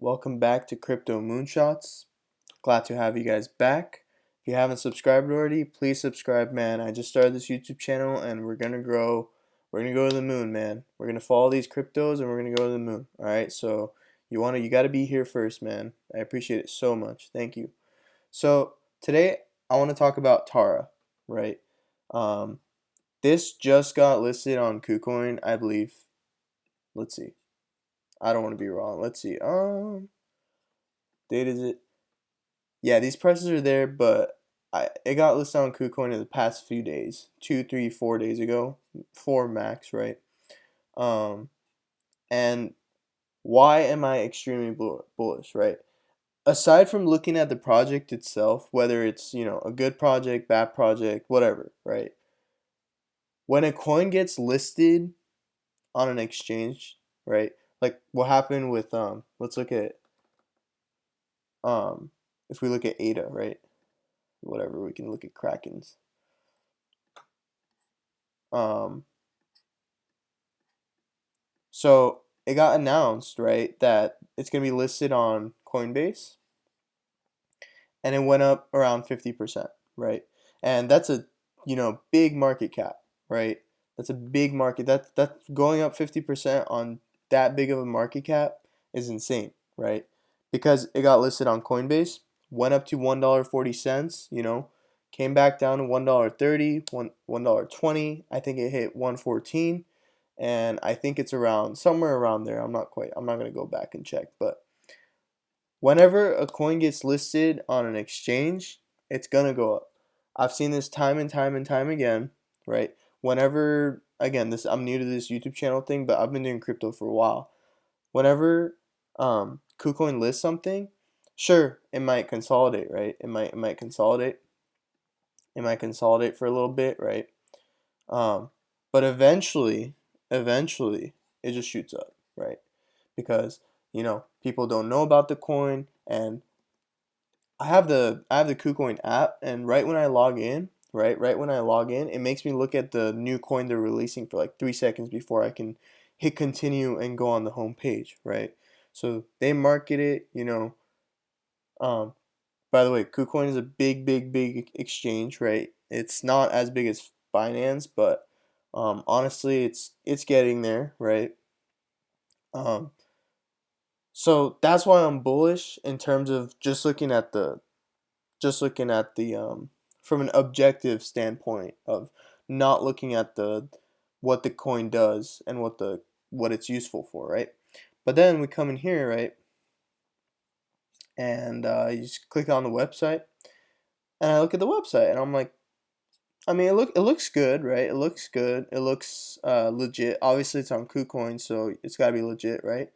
Welcome back to Crypto Moonshots. Glad to have you guys back. If you haven't subscribed already, please subscribe, man. I just started this YouTube channel and we're gonna grow. We're gonna go to the moon, man. We're gonna follow these cryptos and we're gonna go to the moon. Alright, so you gotta be here first, man. I appreciate it so much. Thank you. So today I wanna talk about Tara, right? Um this just got listed on KuCoin, I believe. Let's see. I don't want to be wrong. Let's see. Date is it? Yeah, these prices are there, but it got listed on KuCoin in the past few days, 2, 3, 4 days ago, 4 max, right? Um, and why am I extremely bullish, right? Aside from looking at the project itself, whether it's a good project, bad project, whatever, right? When a coin gets listed on an exchange, right? Like what happened with let's look at um, if we look at ADA, right? Whatever, we can look at Krakens. Um, so it got announced, right, that it's gonna be listed on Coinbase, and it went up around 50%, right? And that's a big market cap, right? That's a big market. That's going up 50% on that big of a market cap is insane, right? Because it got listed on Coinbase, went up to $1.40, came back down to $1.30, $1.20. I think it hit 114, and I think it's around somewhere around there. I'm not gonna go back and check, but whenever a coin gets listed on an exchange, it's gonna go up. I've seen this time and time and time again, right? Whenever, again, this I'm new to this YouTube channel thing, but I've been doing crypto for a while. Whenever KuCoin lists something, sure, it might consolidate, right? It might consolidate. It might consolidate for a little bit, right? Um, but eventually, it just shoots up, right? Because people don't know about the coin, and I have the KuCoin app, and right when I log in, it makes me look at the new coin they're releasing for like 3 seconds before I can hit continue and go on the home page, right? So they market it, Um, by the way, KuCoin is a big, big, big exchange, right? It's not as big as Binance, but honestly, it's getting there, right? Um, so that's why I'm bullish in terms of just looking at the from an objective standpoint of not looking at the what the coin does and what it's useful for, right? But then we come in here, right, and you just click on the website, and I look at the website, and I'm like, I mean, it looks good, right? It looks good. It looks legit. Obviously, it's on KuCoin, so it's got to be legit, right?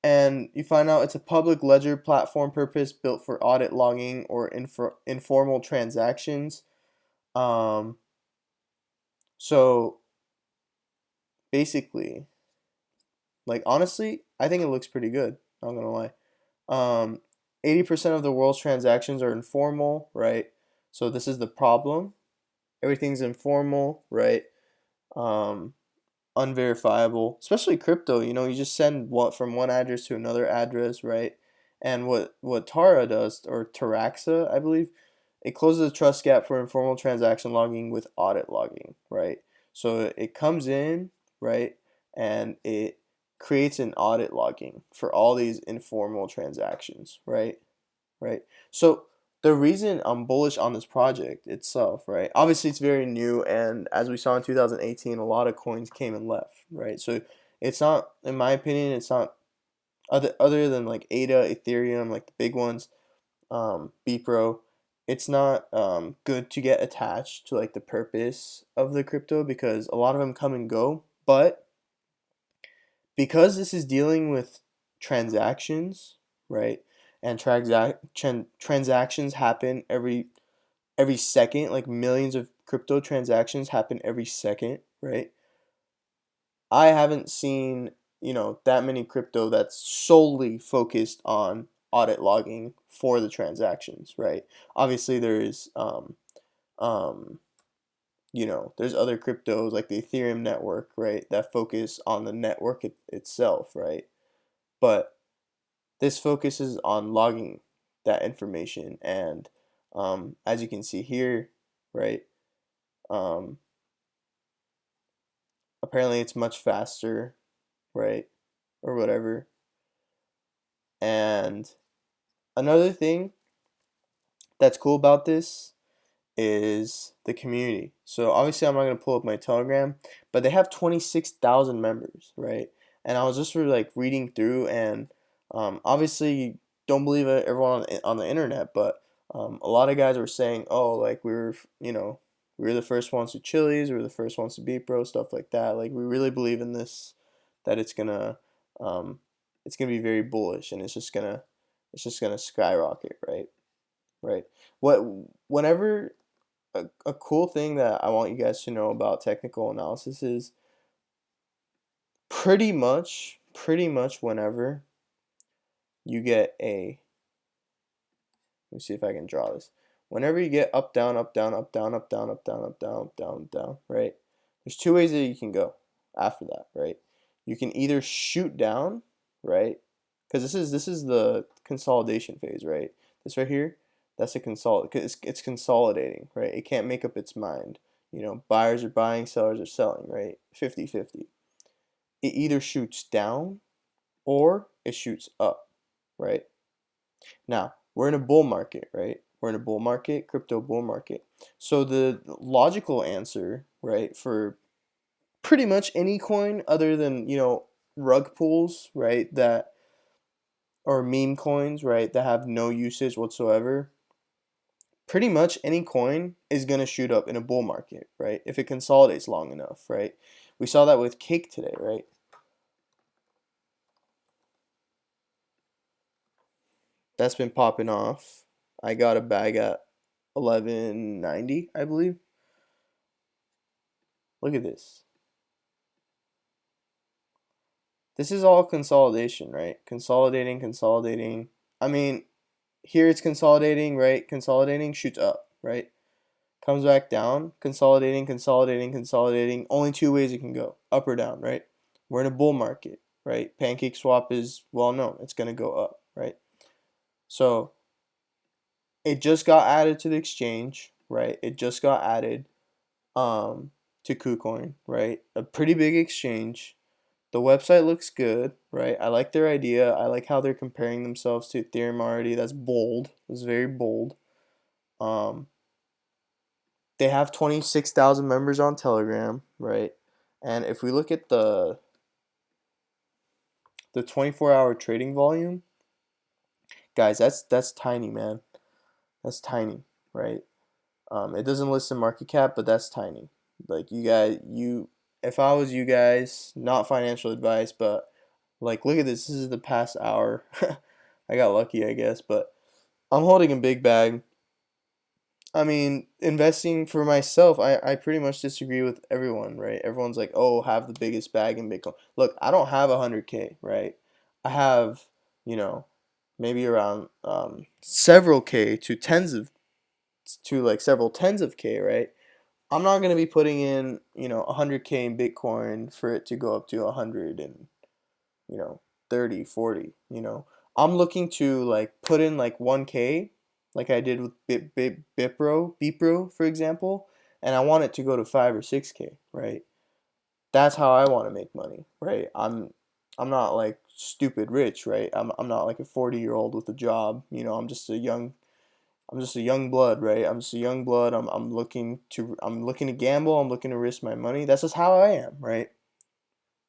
And you find out it's a public ledger platform purpose built for audit logging or informal transactions. Um, so basically, like honestly, I think it looks pretty good. Not gonna lie. Um, 80% of the world's transactions are informal, right? So this is the problem. Everything's informal, right? Um, Unverifiable, especially crypto. You just send what from one address to another address, right? And what Tara does, or Taraxa, I believe, it closes the trust gap for informal transaction logging with audit logging, right? So it comes in, right, and it creates an audit logging for all these informal transactions, right? Right. So the reason I'm bullish on this project itself, right? Obviously, it's very new, and as we saw in 2018, a lot of coins came and left, right? So it's not, in my opinion, it's not other than like ADA, Ethereum, like the big ones, BPRO. It's not good to get attached to like the purpose of the crypto because a lot of them come and go. But because this is dealing with transactions, right? And transactions happen every second, like millions of crypto transactions happen every second, right? I haven't seen, that many crypto that's solely focused on audit logging for the transactions, right? Obviously there's um there's other cryptos like the Ethereum network, right, that focus on the network itself, right? But This focuses on logging that information, and as you can see here, right, um, apparently it's much faster, right, or whatever. And another thing that's cool about this is the community. So obviously I'm not gonna pull up my Telegram, but they have 26,000 members, right? And I was just sort of like reading through, and obviously you don't believe everyone on the internet, but a lot of guys were saying, oh, like we were the first ones to Chili's, we were the first ones to Beat Bro, stuff like that. Like we really believe in this, that um, it's gonna be very bullish, and it's just gonna skyrocket, right? Right. What whenever a cool thing that I want you guys to know about technical analysis is pretty much whenever you get a, let me see if I can draw this. Whenever you get up, down, up, down, up, down, up, down, up, down, up, down, up, down, up, down, right? There's two ways that you can go after that, right? You can either shoot down, right? Because this is the consolidation phase, right? This right here, that's a it's consolidating, right? It can't make up its mind. You know, buyers are buying, sellers are selling, right? 50-50. It either shoots down or it shoots up, right? Now, we're in a bull market, right? We're in a bull market, crypto bull market. So the logical answer, right, for pretty much any coin other than, rug pulls, right, that or meme coins, right, that have no usage whatsoever, pretty much any coin is going to shoot up in a bull market, right? If it consolidates long enough, right? We saw that with cake today, right? That's been popping off. I got a bag at 11.90, I believe. Look at this. This is all consolidation, right? Consolidating, consolidating. I mean, here it's consolidating, right? Consolidating, shoots up, right? Comes back down, consolidating, consolidating, consolidating. Only two ways it can go, up or down, right? We're in a bull market, right? Pancake swap is well known. It's going to go up, right? So it just got added to the exchange, right? It just got added to KuCoin, right? A pretty big exchange. The website looks good, right? I like their idea. I like how they're comparing themselves to Ethereum already. That's bold. That's very bold. Um, they have 26,000 members on Telegram, right? And if we look at the 24-hour trading volume, guys, that's tiny, man. That's tiny, right? It doesn't list the market cap, but that's tiny. Like if I was you guys, not financial advice, but like, look at this. This is the past hour. I got lucky, I guess, but I'm holding a big bag. I mean, investing for myself, I pretty much disagree with everyone, right? Everyone's like, oh, have the biggest bag in Bitcoin. Look, I don't have 100K, right? I have, you know, maybe around several K to like several tens of K, right? I'm not gonna be putting in, 100K in Bitcoin for it to go up to 100 and, you know, 30, 40. I'm looking to like put in like 1K, like I did with Bipro, for example, and I want it to go to 5 or 6K, right? That's how I want to make money, right? I'm not like stupid rich, right? I'm not like a 40-year-old with a job, I'm just a young blood, right? I'm just a young blood. I'm looking to gamble. I'm looking to risk my money. That's just how I am, right?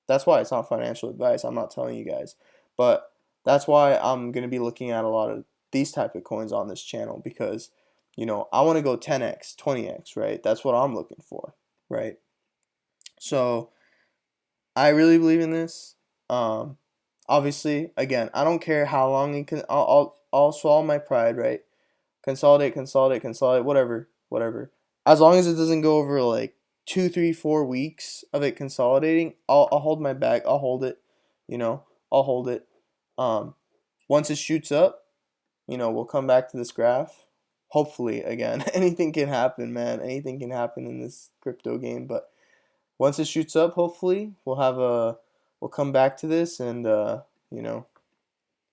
That's why it's not financial advice. I'm not telling you guys, but that's why I'm gonna be looking at a lot of these type of coins on this channel because, I want to go 10x, 20x, right? That's what I'm looking for, right? So I really believe in this. Um, Obviously, again, I don't care how long it can. I'll swallow my pride, right? Consolidate, consolidate, consolidate, whatever, whatever. As long as it doesn't go over like 2, 3, 4 weeks of it consolidating, I'll hold my bag. I'll hold it, you know, I'll hold it. Um, Once it shoots up, we'll come back to this graph. Hopefully, again, anything can happen, man. Anything can happen in this crypto game. But once it shoots up, hopefully, we'll come back to this and you know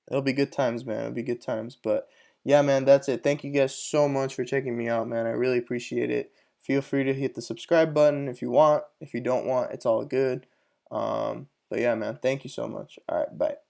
It'll be good times, man. It'll be good times. But yeah, man, that's it. Thank you guys so much for checking me out, man. I really appreciate it. Feel free to hit the subscribe button if you want. If you don't want, it's all good. But yeah, man, thank you so much. All right, bye.